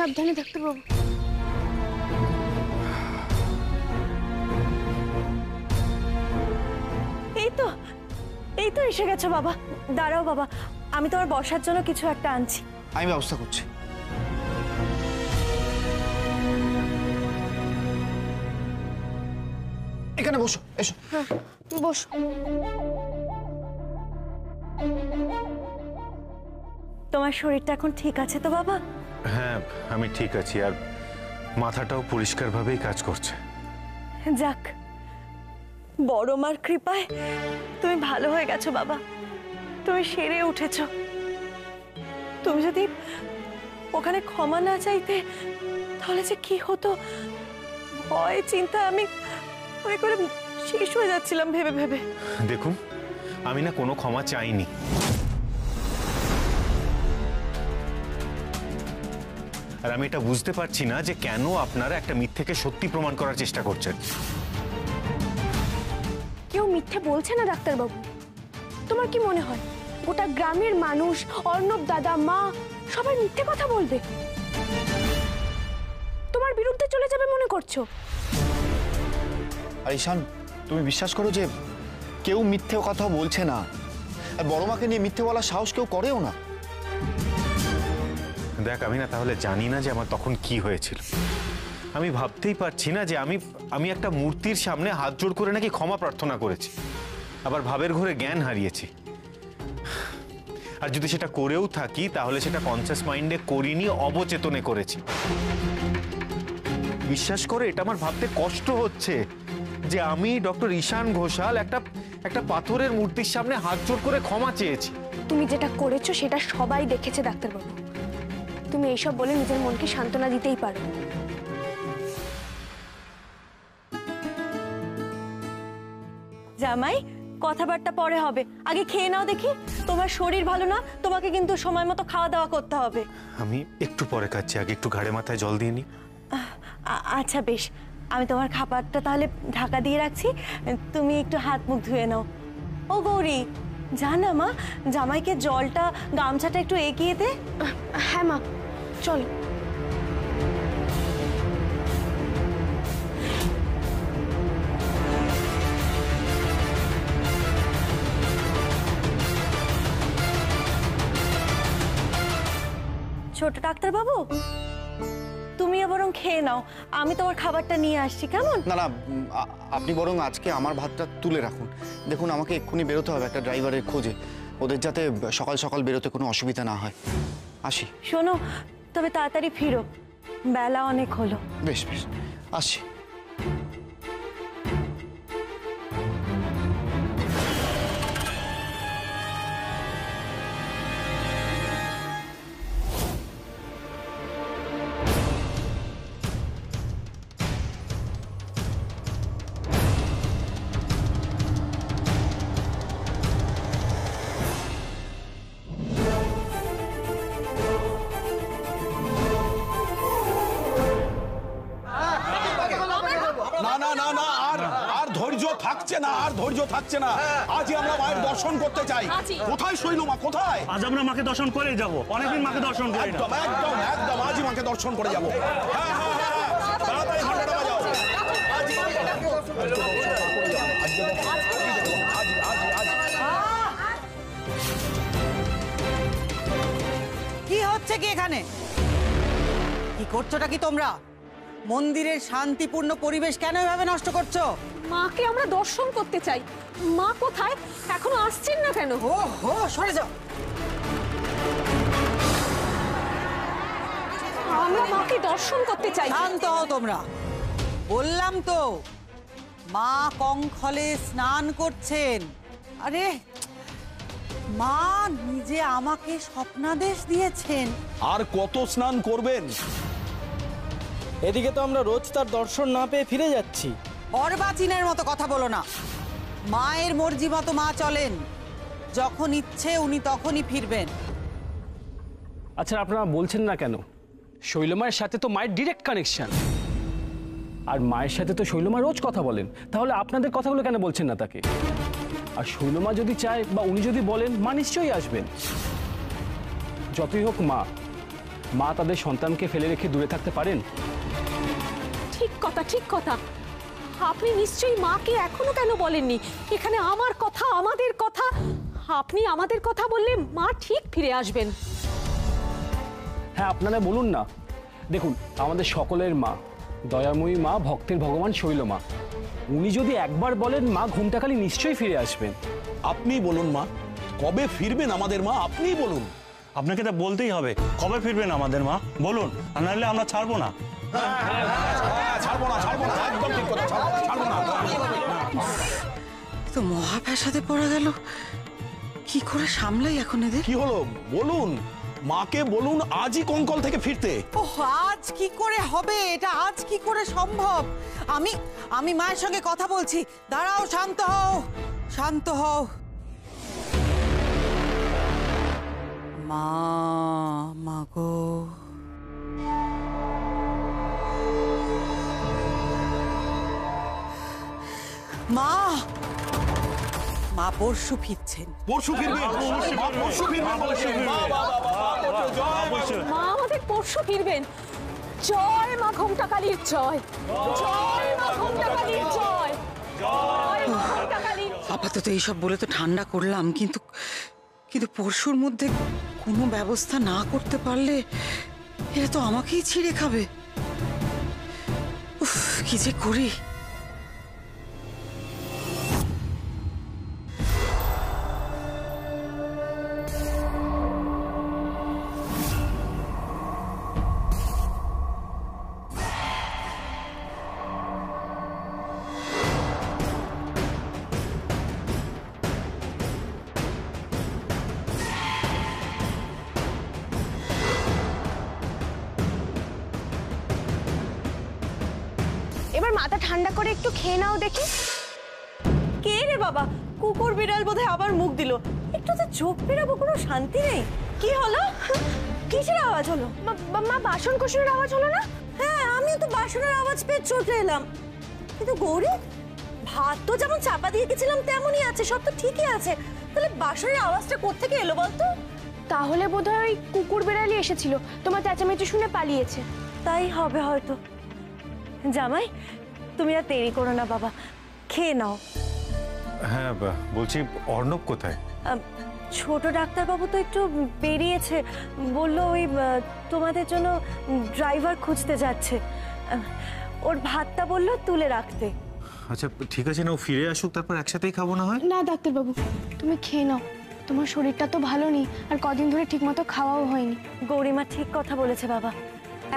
সাবধানে ডাক্তারবাবু। এই তো এসে গেছো বাবা। দাঁড়াও বাবা, আমি তোমার বসার জন্য কিছু একটা আনছি। আমি ব্যবস্থা করছি। এখানে বসো, এসো। হ্যাঁ বসো। তোমার শরীরটা এখন ঠিক আছে তো বাবা? হ্যাঁ, আমি ঠিক আছি, আর মাথাটাও পরিষ্কারভাবেই কাজ করছে। যাক, বড় মার কৃপায় তুমি ভালো হয়ে গেছো বাবা, তুমি সেরে উঠেছো। তুমি যদি ওখানে ক্ষমা না চাইতে তাহলে যে কি হতো, ভয় চিন্তা আমি করে শেষ হয়ে যাচ্ছিলাম ভেবে ভেবে। দেখুন, আমি না কোনো ক্ষমা চাইনি। আর আমি এটা বুঝতে পারছি না যে কেন আপনারা একটা মিথ্যেকে সত্যি প্রমাণ করার চেষ্টা করছেন। কেউ মিথ্যে বলছে না ডাক্তারবাবু। তোমার কি মনে হয় গোটা গ্রামের মানুষ, অর্ণব দাদা, মা সবাই মিথ্যে কথা বলবে? তোমার বিরুদ্ধে চলে যাবে মনে করছো? আর ঈশান, তুমি বিশ্বাস করো যে কেউ মিথ্যে কথা বলছে না, আর বড় মাকে নিয়ে মিথ্যে বলার সাহস কেউ করেও না। দেখ, আমি না তাহলে জানি না যে আমার তখন কি হয়েছিল। আমি ভাবতেই পারছি না যে আমি একটা মূর্তির সামনে হাত জোড় করে নাকি ক্ষমা প্রার্থনা করেছি, আবার ভাবের ঘোরে জ্ঞান হারিয়েছি। আর যদি সেটা করেও থাকি তাহলে সেটা কনসিয়াস মাইন্ডে করিনি, অবচেতনে করেছি। বিশ্বাস করে এটা আমার ভাবতে কষ্ট হচ্ছে যে আমি ডক্টর ঈশান ঘোষাল একটা পাথরের মূর্তির সামনে হাত জোড় করে ক্ষমা চেয়েছি। তুমি যেটা করেছো সেটা সবাই দেখেছে ডাক্তারবাবু। তুমি এইসব বলে নিজের মনকে সান্ত্বনা দিতেই পারো। জামাই, কথাবার্তা পরে হবে, আগে খেয়ে নাও দেখি। তোমার শরীর ভালো না, তোমাকে কিন্তু সময় মতো খাওয়া দাওয়া করতে হবে। আমি একটু পরে খাচ্ছি, আগে একটু ঘাড়ে মাথায় জল দিয়ে নি। আচ্ছা বেশ, আমি তোমার খাবারটা তাহলে ঢাকা দিয়ে রাখছি, তুমি একটু হাত মুখ ধুয়ে নাও। ও গৌরী, জানা মা, জামাইকে জলটা গামছাটা একটু এগিয়ে দে। হ্যাঁ মা, চলো। ছোট ডাক্তার বাবু, তুমিও বরং খেয়ে নাও, আমি তোমার খাবারটা নিয়ে আসছি, কেমন? না না, আপনি বরং আজকে আমার ভাতটা তুলে রাখুন। দেখুন, আমাকে এক্ষুনি বেরোতে হবে একটা ড্রাইভারের খোঁজে, ওদের যাতে সকাল সকাল বেরোতে কোনো অসুবিধা না হয়। আসি। শোনো, তবে তাড়াতাড়ি ফিরো, বেলা অনেক হলো। বেশ বেশ, আসি। থাকছে না। আজই আমরা মায়ের দর্শন করতে চাই। কোথায় শৈল মা, কোথায়? আজ আমরা মাকে দর্শন করে যাব, অনেকদিন মাকে দর্শন করি না। একদম একদম একদম, আজই মাকে দর্শন করে যাব। হ্যাঁ হ্যাঁ হ্যাঁ, তাড়াতাড়ি ঘন্টাটা বাজাও। কি হচ্ছে কি এখানে? কি করছোটা কি তোমরা? মন্দিরের শান্তিপূর্ণ পরিবেশ কেন এভাবে নষ্ট করছো? মাকে আমরা দর্শন করতে চাই। মা কোথায়? এখনো আসছেন না কেন? ও হো, সরে যাও। আমরা মাকে দর্শন করতে চাই। শান্ত হও তোমরা। বললাম তো, মা কঙ্খলে স্নান করছেন। আরে, মা নিজে আমাকে স্বপ্নাদেশ দিয়েছেন। আর কত স্নান করবেন? এদিকে তো আমরা রোজ তার দর্শন না পেয়ে ফিরে যাচ্ছি। অর্বাচীনের মতো কথা বলো না। মায়ের মর্জি মতো মা চলেন, যখন ইচ্ছে উনি তখনই ফিরবেন। আচ্ছা, আপনারা বলছেন না কেন? শৈলমায়ের সাথে তো মায়ের ডিরেক্ট কানেকশন, আর মায়ের সাথে তো শৈলমা রোজ কথা বলেন, তাহলে আপনাদের কথাগুলো কেন বলছেন না তাকে? আর শৈলমা যদি চায় বা উনি যদি বলেন, মা নিশ্চয়ই আসবেন। যতই হোক মা, মা তাদের সন্তানকে ফেলে রেখে দূরে থাকতে পারেন? ঠিক কথা, ঠিক কথা। আপনি নিশ্চয়ই মাকে এখনো কেন বলেননি এখানে আমার কথা, আমাদের কথা? আপনি আমাদের কথা বললে মা ঠিক ফিরে আসবেন। হ্যাঁ, আপনারা বলুন না। দেখুন, আমাদের সকলের মা, দয়াময়ী মা, ভক্তের ভগবান শৈলমা, উনি যদি একবার বলেন মা ঘুমটাকালী নিশ্চয়ই ফিরে আসবেন। আপনি বলুন মা, কবে ফিরবেন আমাদের মা? আপনিই বলুন। আপনাকে তো বলতেই হবে কবে ফিরবেন আমাদের মা, বলুন, আর নাহলে আমরা ছাড়বো না। ছাড়বো না, ছাড়বো না, একদম ঠিক কথা, ছাড়বো না। তো মহাপ্যাসাদে পড়ে গেল, কি করে সামলাই এখন এদের? কি হলো বলুন, মাকে বলুন আজই কঙ্কল থেকে ফিরতে। ওহ, আজ কি করে হবে এটা? আজ কি করে সম্ভব? আমি মায়ের সঙ্গে কথা বলছি, দাঁড়াও, শান্ত হও, শান্ত হও। মা গো, মা পরশু ফিরছেন। পরশু ফিরবেন? মা পরশু ফিরবেন বলেছেন? মা আমাদের পরশু ফিরবেন। জয় মা ঘোমটাকালীর জয়, জয় মা ঘোমটাকালীর জয়, জয় মা ঘোমটাকালীর। আপাতত এইসব বলে তো ঠান্ডা করলাম, কিন্তু পরশুর মধ্যে কোনো ব্যবস্থা না করতে পারলে এরা তো আমাকেই ছিঁড়ে খাবে। উফ, কি যে করি। এবার মাথা ঠান্ডা করে একটু খেয়ে নাও দেখি। কে রে বাবা? কুকুর বিড়াল বোধহয় আবার মুখ দিল। একটু তো চোখ ফেরাবো, কোনো শান্তি নেই। কি হলো? কিসের আওয়াজ হলো? মা বাসন কোসনের আওয়াজ হলো না? হ্যাঁ, আমিও তো বাসনের আওয়াজ পেয়ে চটে এলাম। কিন্তু গৌরী, ভাত তো যেমন চাপা দিয়ে গেছিলাম তেমনই আছে, সব তো ঠিকই আছে। তাহলে বাসনের আওয়াজটা কোত্থেকে এলো বলতো? তাহলে বোধহয় ওই কুকুর বেড়ালি এসেছিল, তোমার চেঁচামেচি শুনে পালিয়েছে। তাই হবে হয়তো। জামাই, তুমি আর দেরি করো না বাবা, খেয়ে নাও। হ্যাঁ, বলছি অর্ণব কোথায়? ছোট ডাক্তারবাবু তো একটু বেরিয়েছে, বললো ওই তোমাদের জন্য ড্রাইভার খুঁজতে যাচ্ছে। ওর ভাতটা বললো তুলে রাখতে। আচ্ছা ঠিক আছে, না ও ফিরে আসুক, তারপর একসাথেই খাবো না হয়? না ডাক্তারবাবু, তুমি খেয়ে নাও, তোমার শরীরটা তো ভালো নেই, আর কদিন ধরে ঠিকমতো খাওয়াও হয়নি। গৌরীমা ঠিক কথা বলেছে বাবা,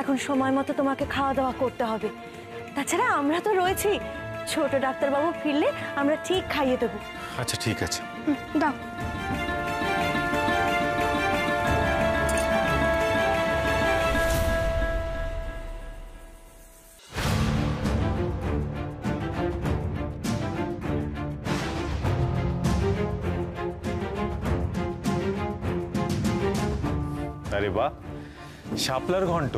এখন সময় মতো তোমাকে খাওয়া দাওয়া করতে হবে। তাছাড়া আমরা তো রয়েছি, ছোট ডাক্তারবাবু ফিরলে আমরা ঠিক খাইয়ে দেবো। আচ্ছা ঠিক আছে, দাও। আরে বাহ, শাপলার ঘন্ট।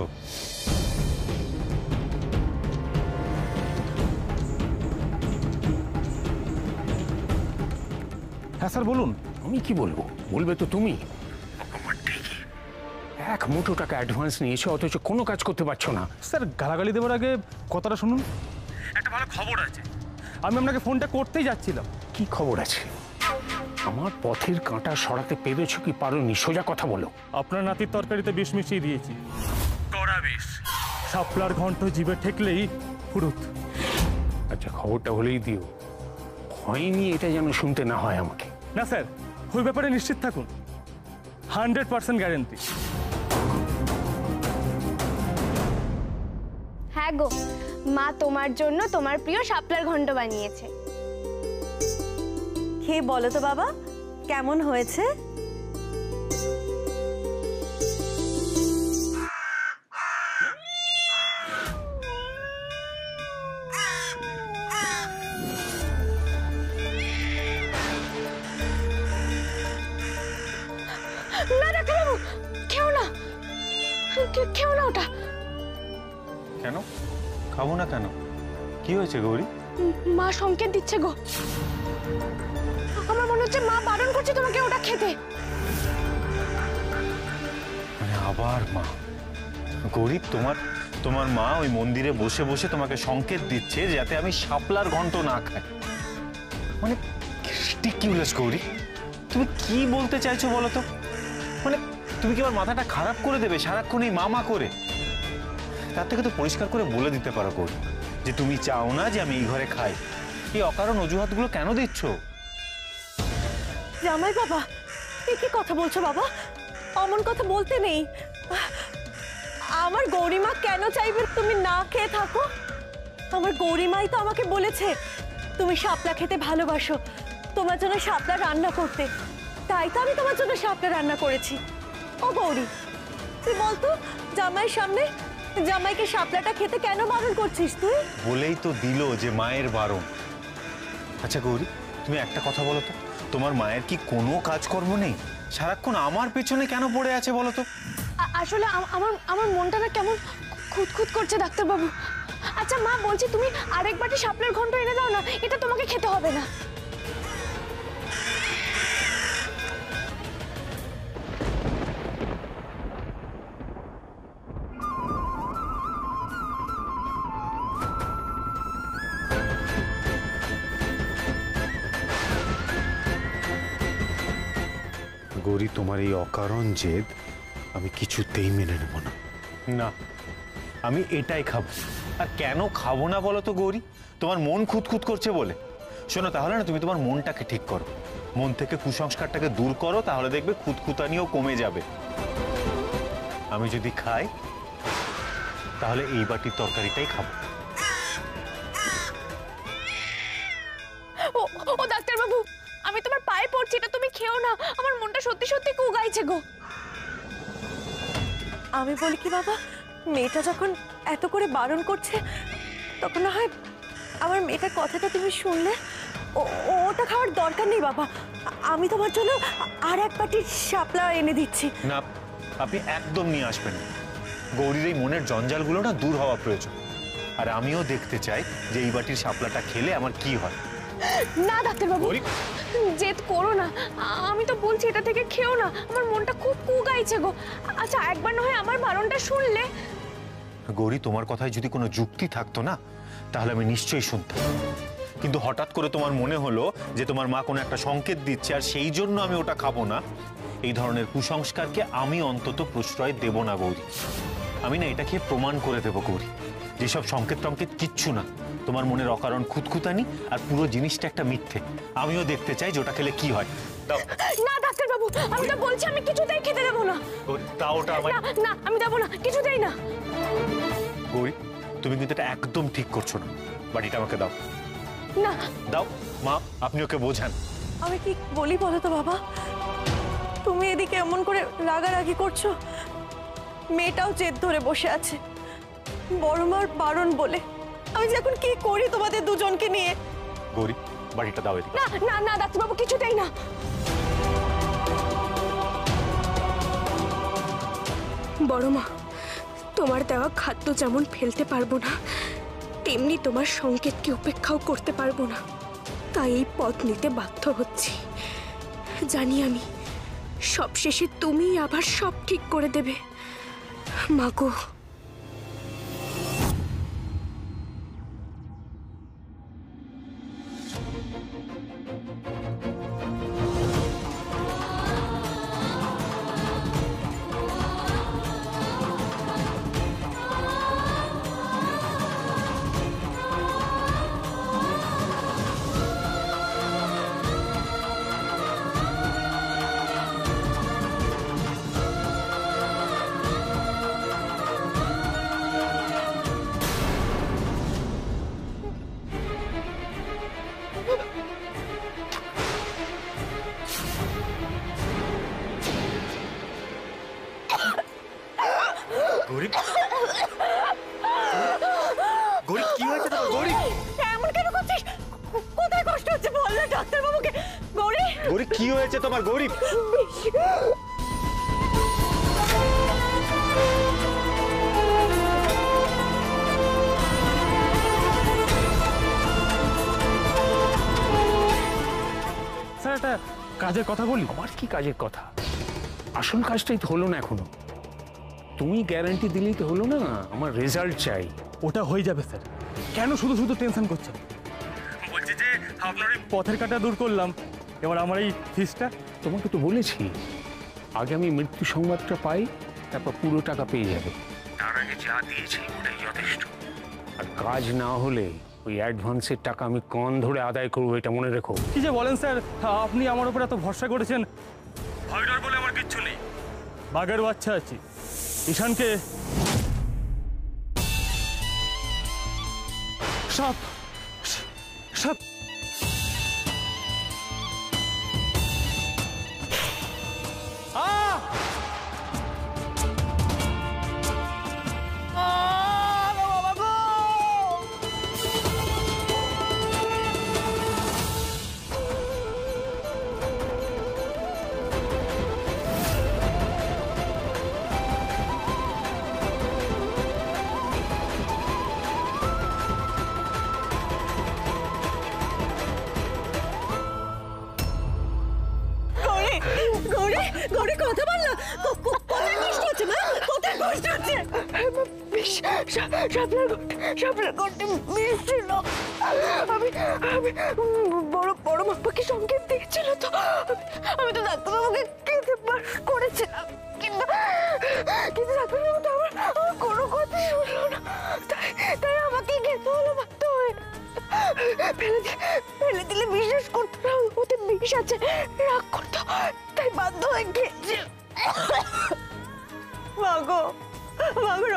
হ্যাঁ স্যার বলুন। আমি কি বলবো? বলবে তো তুমি। এক মুঠো টাকা অ্যাডভান্স নিয়েছো, অথচ কোনো কাজ করতে পারছো না। স্যার গালাগালি দেওয়ার আগে কথাটা শুনুন। একটা ভালো খবর আছে, আমি আপনাকে ফোনটা করতেই যাচ্ছিলাম। কি খবর আছে? আমার পথের কাঁটা সরাতে পেরেছো কি পারোনি? সোজা কথা বলো। আপনার নাতির তরকারিতে বিষ মিশিয়ে দিয়েছি, কড়া বিষ। শাপলার ঘন্ট জিভে ঠেকলেই ফুরুত। আচ্ছা খবরটা হলেই দিও, হয়নি এটা যেন শুনতে না হয় আমাকে। না স্যার, ওই ব্যাপারে নিশ্চিত থাকুন, 100% গ্যারেন্টি। হ্যাঁ গো, মা তোমার জন্য তোমার প্রিয় শাপলার ঘন্ট বানিয়েছে। খেয়ে বলো তো বাবা, কেমন হয়েছে? না ডাক্তারবাবু, খেও না, খেও না ওটা। কেন খাবো না কেন? কি হয়েছে গৌরী? মা সংকেত দিচ্ছে গো, আমার মনে হচ্ছে মা বারণ করছে তোমাকে ওটা খেতে। মানে আবার মা? গরিব, তোমার মা ওই মন্দিরে বসে বসে তোমাকে সংকেত দিচ্ছে যাতে আমি শাপলার ঘন্ট না খাই। মানে রিডিকিউলাস গৌরী, তুমি কি বলতে চাইছো বলো তো? মানে তুমি কি আমার মাথাটা খারাপ করে দেবে সারাক্ষণ এই মা করে? তার থেকে তো পরিষ্কার করে বলে দিতে পারো গৌরী যে তুমি চাও না যে আমি এই ঘরে খাই। এই অকারণ অজুহাতগুলো কেন দিচ্ছ? জামাই বাবা, কি কথা বলছো বাবা? অমন কথা বলতে নেই। আমার গৌরীমা কেন চাইবে তুমি না খেয়ে থাকো? আমার গৌরীমাই তো আমাকে বলেছে তুমি শাপলা খেতে ভালোবাসো, তোমার জন্য শাপলা রান্না করতে। তাই তো আমি তোমার জন্য শাপলা রান্না করেছি। ও গৌরী, তুই বলতো জামাইয়ের সামনে জামাইকে শাপলাটা খেতে কেন বারণ করছিস তুই? বলেই তো দিল যে মায়ের বারণ। আচ্ছা গৌরী, তুমি একটা কথা বলো তো, তোমার মায়ের কি কোনো কাজকর্ম নেই? সারাক্ষণ আমার পেছনে কেন পড়ে আছে বলো তো? আসলে আমার মনটা না কেমন খুঁতখুত করছে ডাক্তারবাবু। আচ্ছা মা, বলছি তুমি আরেক বাটি শাপলার ঘন্ট এনে দাও না, এটা তোমাকে খেতে হবে না। গৌরী, তোমার এই অকারণ জেদ আমি কিছুতেই মেনে নেব না। না, আমি এটাই খাবো। আর কেন খাবো না বলো তো গৌরী? তোমার মন খুঁতখুত করছে বলে। শোনো, তাহলে না তুমি তোমার মনটাকে ঠিক করো, মন থেকে কুসংস্কারটাকে দূর করো, তাহলে দেখবে খুঁতখুতানিও কমে যাবে। আমি যদি খাই তাহলে এই বাটির তরকারিটাই খাবো। ও ডাক্তারবাবু, আমি তোমার পায়ে পড়ছি, এটা তুমি খেও না। আমার মনটা সত্যি সত্যি কুগাইছে গো। আমি বলি কি বাবা, মেয়েটা যখন এত করে বারণ করছে তখন না হয় আমার মেয়েটার কথাটা তুমি শুনলে। ওটা খাওয়ার দরকার নেই বাবা, আমি তোমার জন্য আর এক বাটি শাপলা এনে দিচ্ছি। না, আপনি একদম নিয়ে আসবেন না। গৌরীর এই মনের জঞ্জালগুলো না দূর হওয়া প্রয়োজন। আর আমিও দেখতে চাই যে এই বাটির শাপলাটা খেলে আমার কি হয়। না ডাক্তারবাবু, জেদ করো না। আমি তো বলছি এটা থেকে খেও না, আমার মনটা খুব কুগাইছে গো। আচ্ছা একবার না হয় আমার বারণটা শুনলে। গৌরী, তোমার কথায় যদি কোনো যুক্তি থাকতো না তাহলে আমি নিশ্চয়ই শুনতাম, কিন্তু হঠাৎ করে তোমার মনে হলো যে তোমার মা কোনো একটা সংকেত দিচ্ছে আর সেই জন্য আমি ওটা খাবো না। এই ধরনের কুসংস্কারকে আমি অন্তত প্রশ্রয় দেব না গৌরী। আমি না এটা খেয়ে প্রমাণ করে দেব গৌরী, যেসব সংকেত টংকেত কিচ্ছু না, তোমার মনের অকারণ খুঁতখুতানি আর পুরো জিনিসটা একটা মিথ্যে। আমিও দেখতে চাই যে ওটা খেলে কি হয়। দাও। না ডাক্তারবাবু, আমি তো বলছি আমি কিছুতেই খেতে দেবো না। গৌরী, দাও ওটা আমায়। না আমি দেবো না, কিছুতেই না। গৌরী, তুমি কিন্তু এটা একদম ঠিক করছো না। বাড়িটা আমাকে দাও। না দাও মা, আপনি ওকে বোঝান। আমি কি বলি বলো তো বাবা, তুমি এদিকে এমন করে রাগারাগি করছো, মেয়েটাও জেদ ধরে বসে আছে বড় মার বারণ বলে। আমি যে এখন কি করি তোমাদের দুজনকে নিয়ে? গৌরী, বাড়িটা দাও এদিকে। না না না ডাক্তারবাবু, কিছুতেই না। বড় মা, তোমার দেওয়া খাদ্য যেমন ফেলতে পারবো না, তেমনি তোমার সংকেতকে উপেক্ষাও করতে পারবো না। তাই এই পথ নিতে বাধ্য হচ্ছি। জানি আমি সবশেষে তুমি আবার সব ঠিক করে দেবে মাগো। গৌরী, গৌরী কি হয়েছে তোমার? গৌরী, এমন কেন করছিস? কোথায় কষ্ট হচ্ছে বল না ডাক্তারবাবুকে। গৌরী, গৌরী কি হয়েছে তোমার? গৌরী, স্যার একটা কাজের কথা বলি। আমার কি কাজের কথা? আসল কাজটাই তো হলো না এখনো। তুমি গ্যারান্টি দিলেই তো হলো না, আমার রেজাল্ট চাই। ওটা হয়ে যাবে স্যার, কেন শুধু শুধু টেনশন করছেন? বলছি যে আপনার এই পথের কাটা দূর করলাম, এবার আমার এই ফিসটা। তোমাকে তো বলেছি আগে আমি মৃত্যু সংবাদটা পাই, তারপর পুরো টাকা পেয়ে যাবে। তার আগে যা দিয়েছি ওটাই যথেষ্ট। আর কাজ না হলে ওই অ্যাডভান্সের টাকা আমি কান ধরে আদায় করবো, এটা মনে রেখো। কি যে বলেন স্যার, আপনি আমার উপর এত ভরসা করেছেন। ভয় ডর বলে আমার কিচ্ছু নেই, বাঘের বাচ্চা আছি। ঈশানকে সাপ সাপ গৌরী কথা বল না, কোথায় কষ্ট হচ্ছে মা? কোথায় কষ্ট হচ্ছে? শাপলার গর্তে বিষ ছিল। আমি বড় মাপাকে সংকেত দিয়েছিল, তো আমি তো ডাক্তারবাবুকে খেতে পাস করেছিলাম, কিন্তু ডাক্তারবাবু তো আমার কোনো কথা শুনলো না, তাই আমাকে খেতে হলো বাধ্য হয়ে। ফেলে দিলে বিশ্বাস করতো না, ওতে বিষ আছে, রাগ করতো, তাই বাধ্য হয়ে খেয়েছি। মাগো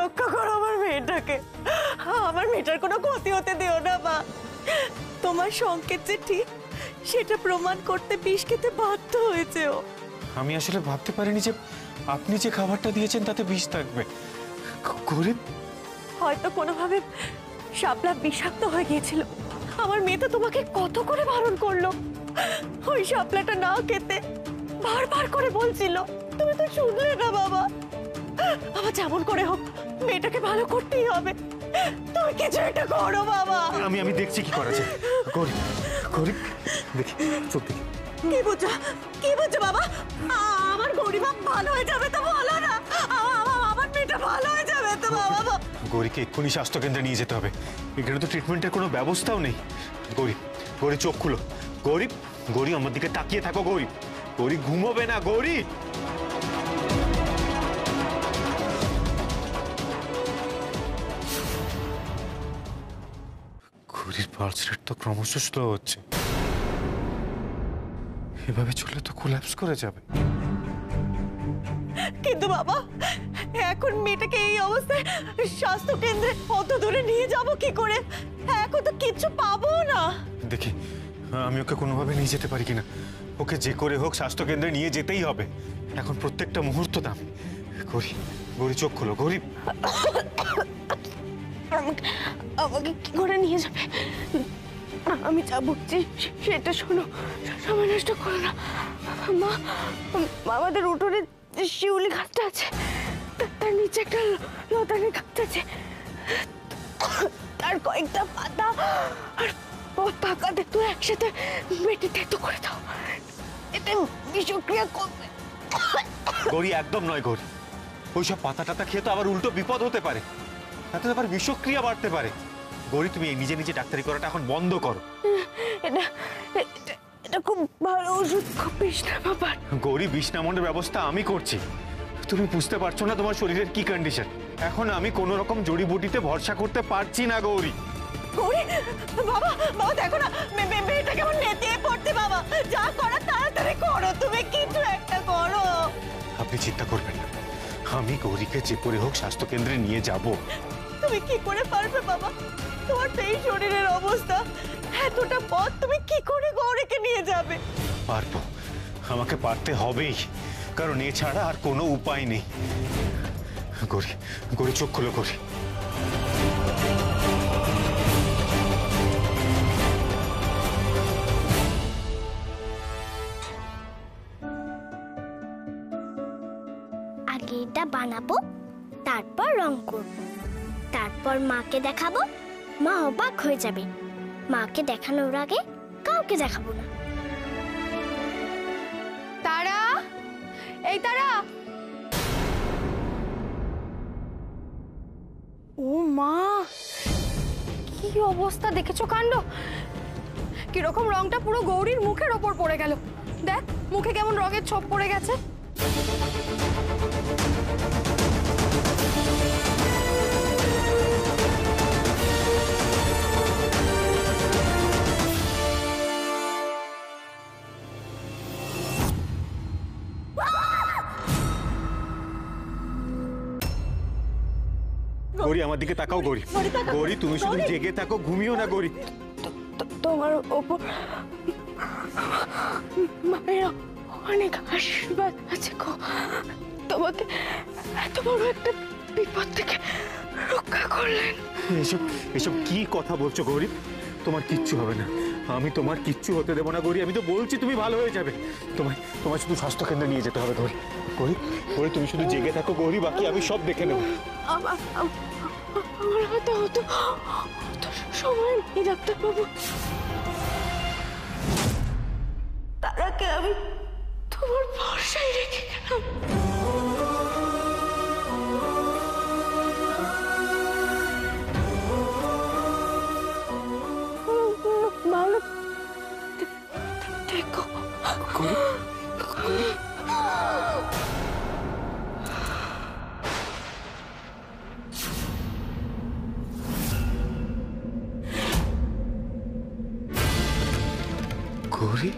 রক্ষা করো আমার মেয়েটাকে, আমার মেয়েটার কোনো ক্ষতি হতে দিও না মা। তোমার সংকেত যে ঠিক সেটা প্রমাণ করতে বিষ খেতে বাধ্য হয়েছে ও। আমি আসলে ভাবতে পারিনি যে আপনি যে খাবারটা দিয়েছেন তাতে বিষ থাকবে। গরিব হয়তো কোনোভাবে শাপলা বিষাক্ত হয়ে গিয়েছিল। আমার মেয়ে তো তোমাকে কত করে বারণ করলো ওই শাপলাটা না খেতে, বারবার করে বলছিল, তুমি তো শুনলে না বাবা। বাবা যেমন করে হোক মেয়েটাকে ভালো করতেই হবে, তুমি কিছু একটা করো বাবা। আমি দেখছি কি করা যায়। গরিব দেখি, চোখ দেখি। কি বুঝছো বাবা? আমার গরিব ভালো হয়ে যাবে তো বলো না, আমার মেয়েটা ভালো হয়ে যাবে তো বাবা। গৌরীকে এক্ষুনি স্বাস্থ্যকেন্দ্রে নিয়ে যেতে হবে, এখানে তো ট্রিটমেন্টের কোনো ব্যবস্থাও নেই। গৌরী চোখ খুলো। গৌরী আমার দিকে তাকিয়ে থাকো। গৌরী ঘুমোবে না। গৌরীর পালস রেট তো ক্রমশ স্লো হচ্ছে, এভাবে চললে তো কোল্যাপস করে যাবে। কিন্তু বাবা এখন মেয়েটাকে এই অবস্থায় স্বাস্থ্য কেন্দ্রে অত দূরে নিয়ে যাব কি করে? এখন তো কিচ্ছু পাবো না। দেখি আমি ওকে কোনোভাবে নিয়ে যেতে পারি কিনা। ওকে যে করে হোক স্বাস্থ্য কেন্দ্রে নিয়ে যেতেই হবে, এখন প্রত্যেকটা মুহূর্ত দাম। গৌরী চোখ খোলো। গৌরী আমাকে কি করে নিয়ে যাবে? আমি যা বলছি সেটা শোনো, সময় নষ্ট করো না। মা, আমাদের উঠোনে যে শিউলি গাছটা আছে তার নিচে একটা লতানের গাছ আছে, তার কয়েকটা পাতা আর পাকা দেখতো একসাথে বেটে তেতো করে দাও, এতে বিষক্রিয়া করবে। গৌরী একদম নয়। গৌরী ওইসব পাতা টাতা খেয়ে তো আবার উল্টো বিপদ হতে পারে, তাতে আবার বিষক্রিয়া বাড়তে পারে। গৌরী তুমি এই নিজে ডাক্তারি করাটা এখন বন্ধ করো। এটা খুব ভালো ওষুধ, খুব বিষ না বাবা। গৌরী বিষ নামানোর ব্যবস্থা আমি করছি, তুমি বুঝতে পারছো না তোমার শরীরের কি কন্ডিশন। এখন আমি কোন রকম জড়িবুটিতে ভরসা করতে পারছি না। গৌরী বাবা দেখো না মেয়েটা কেমন নেতিয়ে পড়ছে। বাবা যা করার তাড়াতাড়ি করো, তুমি কিছু একটা করো। আপনি চিন্তা করবেন না, আমি গৌরীকে যে করে হোক স্বাস্থ্য কেন্দ্রে নিয়ে যাব। তুমি কি করে পারবে বাবা? তোমার এই শরীরের অবস্থা, এতটা পথ তুমি কি করে গৌরীকে নিয়ে যাবে? পারবো, আমাকে পারতে হবেই, কারণ এছাড়া আর কোনো উপায় নেই। গৌরী চোখ খুলো। গৌরী আগে এটা বানাবো, তারপর রং করব, তারপর মাকে দেখাবো, মা অবাক হয়ে যাবে। মাকে দেখানোর আগে কাউকে দেখাবো না। তারা, এই তারা, মা, কি অবস্থা দেখেছো কাণ্ড? কিরকম রংটা পুরো গৌরীর মুখের ওপর পড়ে গেল। দেখ মুখে কেমন রঙের ছোপ পড়ে গেছে। গৌরী আমার দিকে তাকাও গৌরী। গৌরী তুমি শুধু জেগে থাকো, ঘুমিও না গৌরী। তোমার ওপর মায়ের অনেক আশীর্বাদ আছে গো। তোমাকে এত বড় একটা বিপদ থেকে রক্ষা করলেন। এসব এসব কি কথা বলছো গৌরী? তোমার কিচ্ছু হবে না, আমি তোমার কিচ্ছু হতে দেবো না গৌরী। আমি তো বলছি তুমি ভালো হয়ে যাবে। তোমার শুধু স্বাস্থ্য কেন্দ্রে নিয়ে যেতে হবে গৌরী। গৌরী গৌরী তুমি শুধু জেগে থাকো গৌরী, বাকি আমি সব দেখে নেবো। আমার হাতে অত সময় নেই ডাক্তারবাবু। তার আগে আমি তোমার ভরসায় রেখে গেলাম। ভালো দেখো গৌরী।